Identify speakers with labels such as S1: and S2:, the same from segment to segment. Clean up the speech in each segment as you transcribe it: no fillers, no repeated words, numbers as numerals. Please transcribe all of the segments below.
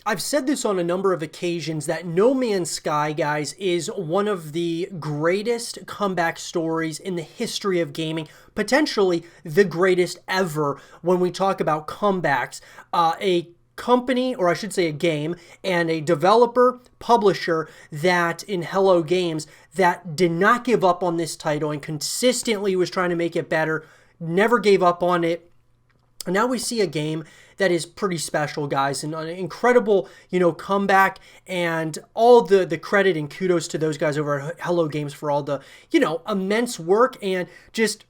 S1: I've said this on a number of occasions that No Man's Sky, guys, is one of the greatest comeback stories in the history of gaming, potentially the greatest ever when we talk about comebacks. A company, or I should say a game, and a developer, publisher that in Hello Games that did not give up on this title and consistently was trying to make it better, never gave up on it. And now we see a game that is pretty special, guys, and an incredible, comeback, and all the credit and kudos to those guys over at Hello Games for all the, immense work and just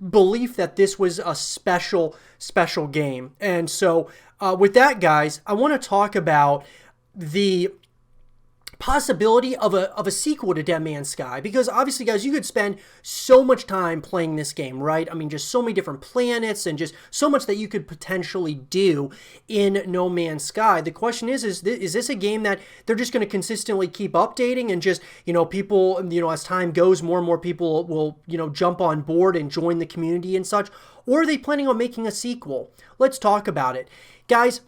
S1: belief that this was a special, special game. And so with that, guys, I want to talk about the possibility of a sequel to Dead Man's Sky, because obviously, guys, you could spend so much time playing this game, right? I mean, just so many different planets and just so much that you could potentially do in No Man's Sky. The question is this a game that they're just going to consistently keep updating and just, people, as time goes, more and more people will, jump on board and join the community and such? Or are they planning on making a sequel? Let's talk about it. Guys,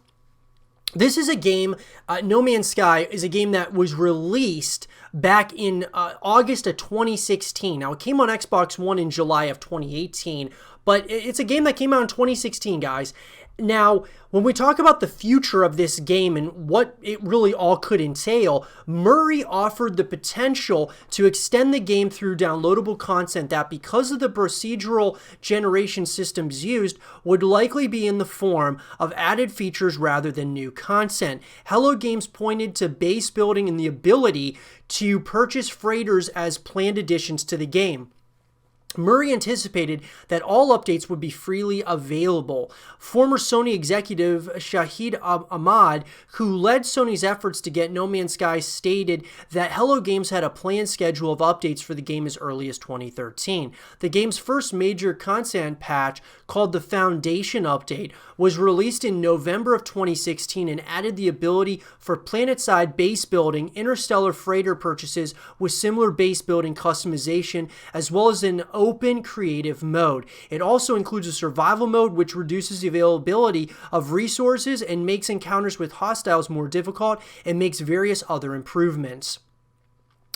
S1: this is a game, No Man's Sky is a game that was released back in August of 2016. Now, it came on Xbox One in July of 2018, but it's a game that came out in 2016, guys. Now, when we talk about the future of this game and what it really all could entail, Murray offered the potential to extend the game through downloadable content that, because of the procedural generation systems used, would likely be in the form of added features rather than new content. Hello Games pointed to base building and the ability to purchase freighters as planned additions to the game. Murray anticipated that all updates would be freely available. Former Sony executive Shahid Ahmad, who led Sony's efforts to get No Man's Sky, stated that Hello Games had a planned schedule of updates for the game as early as 2013. The game's first major content patch, called the Foundation Update, was released in November of 2016 and added the ability for planet-side base building, interstellar freighter purchases with similar base building customization, as well as an open creative mode. It also includes a survival mode, which reduces the availability of resources and makes encounters with hostiles more difficult, and makes various other improvements.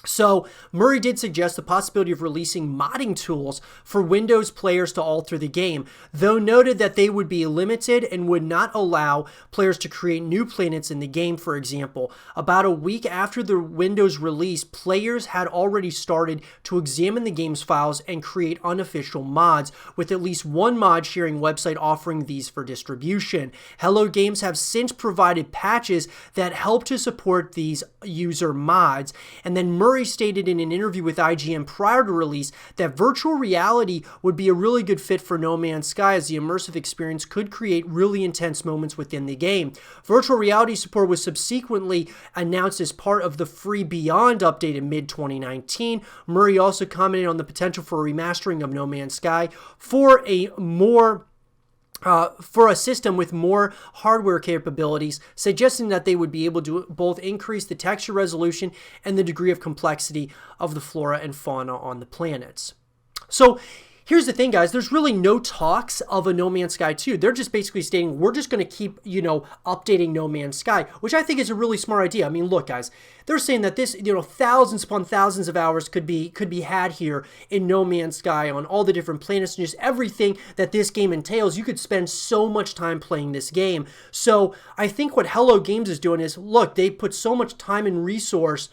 S1: So, Murray did suggest the possibility of releasing modding tools for Windows players to alter the game, though noted that they would be limited and would not allow players to create new planets in the game, for example. About a week after the Windows release, players had already started to examine the game's files and create unofficial mods, with at least one mod sharing website offering these for distribution. Hello Games have since provided patches that help to support these user mods, and then Murray stated in an interview with IGN prior to release that virtual reality would be a really good fit for No Man's Sky, as the immersive experience could create really intense moments within the game. Virtual reality support was subsequently announced as part of the free Beyond update in mid-2019. Murray also commented on the potential for a remastering of No Man's Sky for a system with more hardware capabilities, suggesting that they would be able to both increase the texture resolution and the degree of complexity of the flora and fauna on the planets. So here's the thing, guys. There's really no talks of a No Man's Sky 2. They're just basically stating, we're just going to keep, updating No Man's Sky, which I think is a really smart idea. I mean, look, guys, they're saying that this, thousands upon thousands of hours could be had here in No Man's Sky on all the different planets and just everything that this game entails. You could spend so much time playing this game. So I think what Hello Games is doing is, look, they put so much time and resource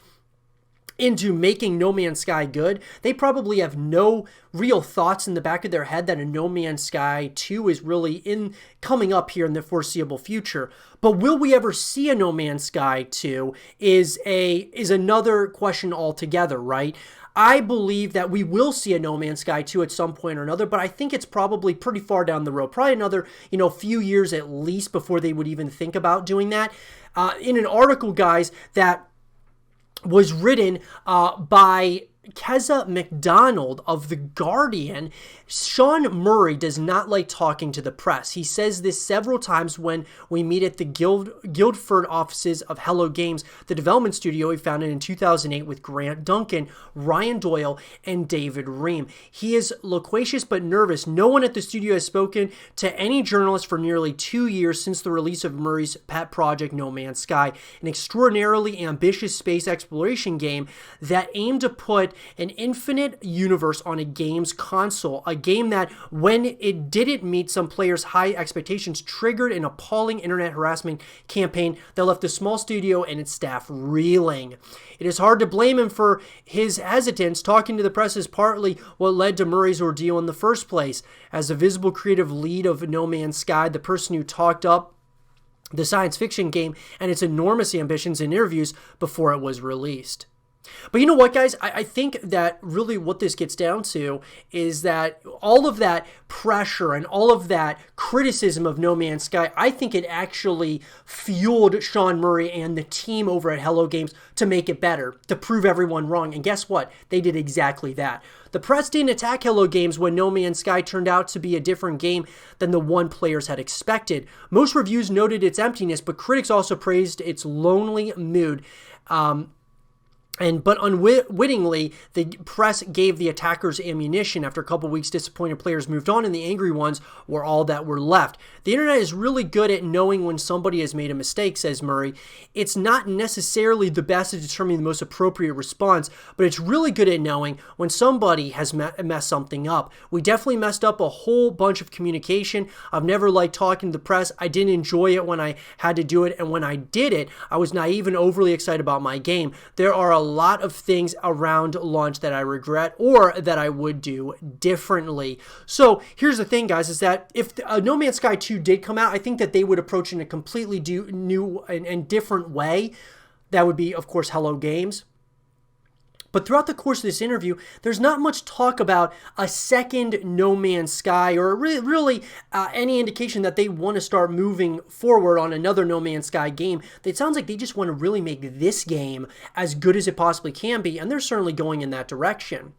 S1: into making No Man's Sky good. They probably have no real thoughts in the back of their head that a No Man's Sky 2 is really coming up here in the foreseeable future. But will we ever see a No Man's Sky 2 is another question altogether, right? I believe that we will see a No Man's Sky 2 at some point or another, but I think it's probably pretty far down the road. Probably another, few years at least before they would even think about doing that. In an article, guys, that was written by Keza McDonald of The Guardian, Sean Murray does not like talking to the press. He says this several times when we meet at the Guildford offices of Hello Games, the development studio he founded in 2008 with Grant Duncan, Ryan Doyle, and David Ream. He is loquacious but nervous. No one at the studio has spoken to any journalist for nearly 2 years since the release of Murray's pet project No Man's Sky, an extraordinarily ambitious space exploration game that aimed to put an infinite universe on a game's console, a game that, when it didn't meet some players' high expectations, triggered an appalling internet harassment campaign that left the small studio and its staff reeling. It is hard to blame him for his hesitance. Talking to the press is partly what led to Murray's ordeal in the first place. As the visible creative lead of No Man's Sky, the person who talked up the science fiction game and its enormous ambitions in interviews before it was released. But you know what, guys? I think that really what this gets down to is that all of that pressure and all of that criticism of No Man's Sky, I think it actually fueled Sean Murray and the team over at Hello Games to make it better, to prove everyone wrong. And guess what? They did exactly that. The press didn't attack Hello Games when No Man's Sky turned out to be a different game than the one players had expected. Most reviews noted its emptiness, but critics also praised its lonely mood. But unwittingly, the press gave the attackers ammunition. After a couple weeks, disappointed players moved on, and the angry ones were all that were left. The internet is really good at knowing when somebody has made a mistake, says Murray. It's not necessarily the best at determining the most appropriate response, but it's really good at knowing when somebody has messed something up. We definitely messed up a whole bunch of communication. I've never liked talking to the press. I didn't enjoy it when I had to do it, and when I did it, I was naive and overly excited about my game. There are a lot of things around launch that I regret or that I would do differently. So here's the thing, guys, is that if No Man's Sky 2 did come out, I think that they would approach it in a completely new and different way. That would be, of course, Hello Games. But throughout the course of this interview, there's not much talk about a second No Man's Sky or really any indication that they want to start moving forward on another No Man's Sky game. It sounds like they just want to really make this game as good as it possibly can be, and they're certainly going in that direction.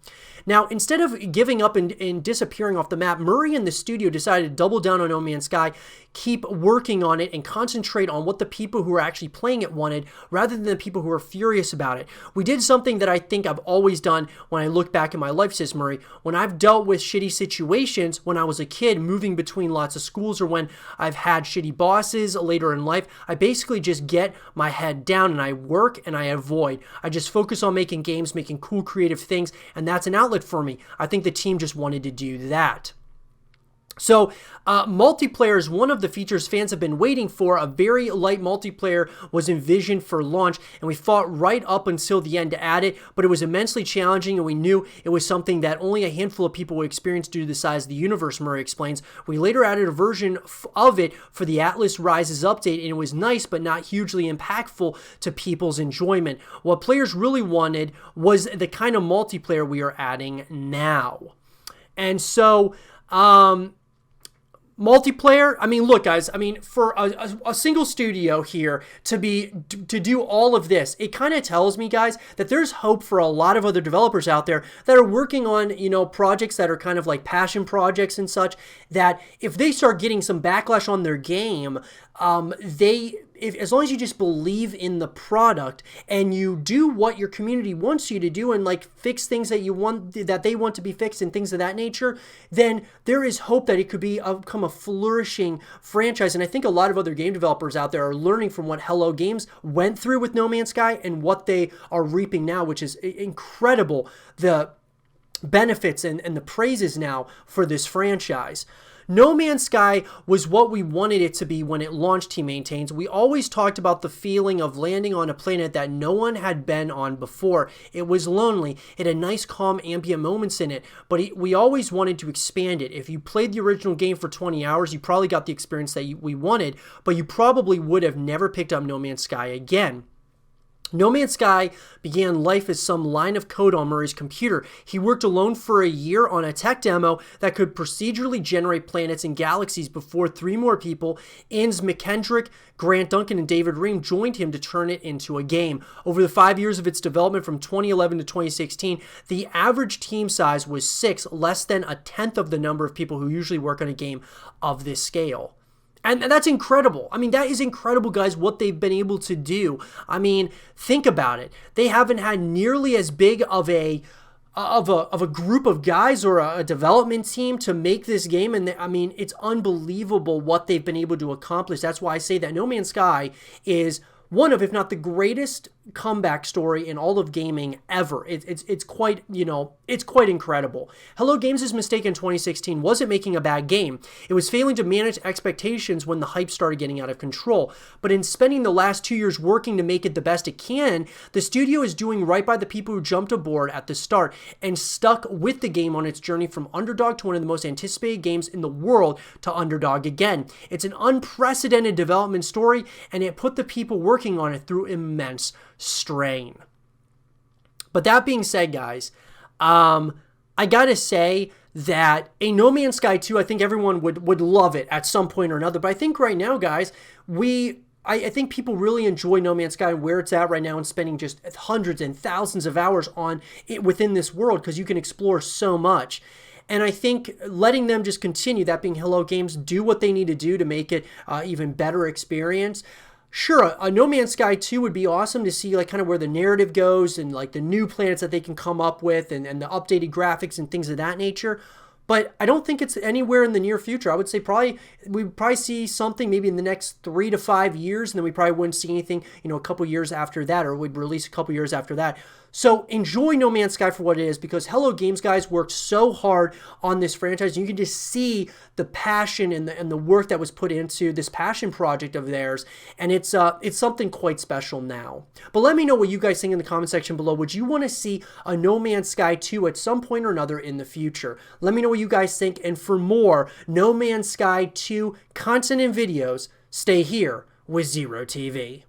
S1: Now, instead of giving up and disappearing off the map, Murray and the studio decided to double down on No Man's Sky, keep working on it, and concentrate on what the people who are actually playing it wanted rather than the people who are furious about it. We did something that I think I've always done when I look back in my life, says Murray. When I've dealt with shitty situations when I was a kid, moving between lots of schools, or when I've had shitty bosses later in life, I basically just get my head down and I work and I avoid. I just focus on making games, making cool creative things, and that's an outlet for me. I think the team just wanted to do that. So, multiplayer is one of the features fans have been waiting for. A very light multiplayer was envisioned for launch, and we fought right up until the end to add it, but it was immensely challenging, and we knew it was something that only a handful of people would experience due to the size of the universe, Murray explains. We later added a version of it for the Atlas Rises update, and it was nice but not hugely impactful to people's enjoyment. What players really wanted was the kind of multiplayer we are adding now. And so, multiplayer, I mean, look, guys, I mean, for a single studio here to do all of this, it kind of tells me, guys, that there's hope for a lot of other developers out there that are working on, you know, projects that are kind of like passion projects and such, that if they start getting some backlash on their game, as long as you just believe in the product and you do what your community wants you to do and like fix things that they want to be fixed and things of that nature, then there is hope that it could become a flourishing franchise. And I think a lot of other game developers out there are learning from what Hello Games went through with No Man's Sky and what they are reaping now, which is incredible. The benefits and the praises now for this franchise. No Man's Sky was what we wanted it to be when it launched, he maintains. We always talked about the feeling of landing on a planet that no one had been on before. It was lonely. It had nice, calm, ambient moments in it, but we always wanted to expand it. If you played the original game for 20 hours, you probably got the experience that we wanted, but you probably would have never picked up No Man's Sky again. No Man's Sky began life as some line of code on Murray's computer. He worked alone for a year on a tech demo that could procedurally generate planets and galaxies before 3 more people, Innes McKendrick, Grant Duncan, and David Ream, joined him to turn it into a game. Over the 5 years of its development from 2011 to 2016, the average team size was 6, less than a tenth of the number of people who usually work on a game of this scale. And that's incredible. I mean, that is incredible, guys, what they've been able to do. I mean, think about it. They haven't had nearly as big of a group of guys or a development team to make this game. And I mean, it's unbelievable what they've been able to accomplish. That's why I say that No Man's Sky is one of, if not the greatest comeback story in all of gaming ever. It's quite, it's quite incredible. Hello Games' mistake in 2016 wasn't making a bad game. It was failing to manage expectations when the hype started getting out of control. But in spending the last 2 years working to make it the best it can, the studio is doing right by the people who jumped aboard at the start and stuck with the game on its journey from underdog to one of the most anticipated games in the world to underdog again. It's an unprecedented development story, and it put the people working on it through immense strain. But that being said, guys, I gotta say that a No Man's Sky 2, I think everyone would love it at some point or another. But I think right now, guys, I think people really enjoy No Man's Sky and where it's at right now, and spending just hundreds and thousands of hours on it within this world, because you can explore so much. And I think letting them just continue, that being Hello Games, do what they need to do to make it even better experience. Sure, a No Man's Sky 2 would be awesome to see, like, kind of where the narrative goes and, like, the new planets that they can come up with and the updated graphics and things of that nature. But I don't think it's anywhere in the near future. I would say we'd probably see something maybe in the next 3 to 5 years, and then we probably wouldn't see anything, a couple years after that, or we'd release a couple years after that. So enjoy No Man's Sky for what it is, because Hello Games, guys, worked so hard on this franchise. You can just see the passion and the work that was put into this passion project of theirs, and it's something quite special now. But let me know what you guys think in the comment section below. Would you want to see a No Man's Sky 2 at some point or another in the future? Let me know what you guys think, and for more No Man's Sky 2 content and videos, stay here with Zero TV.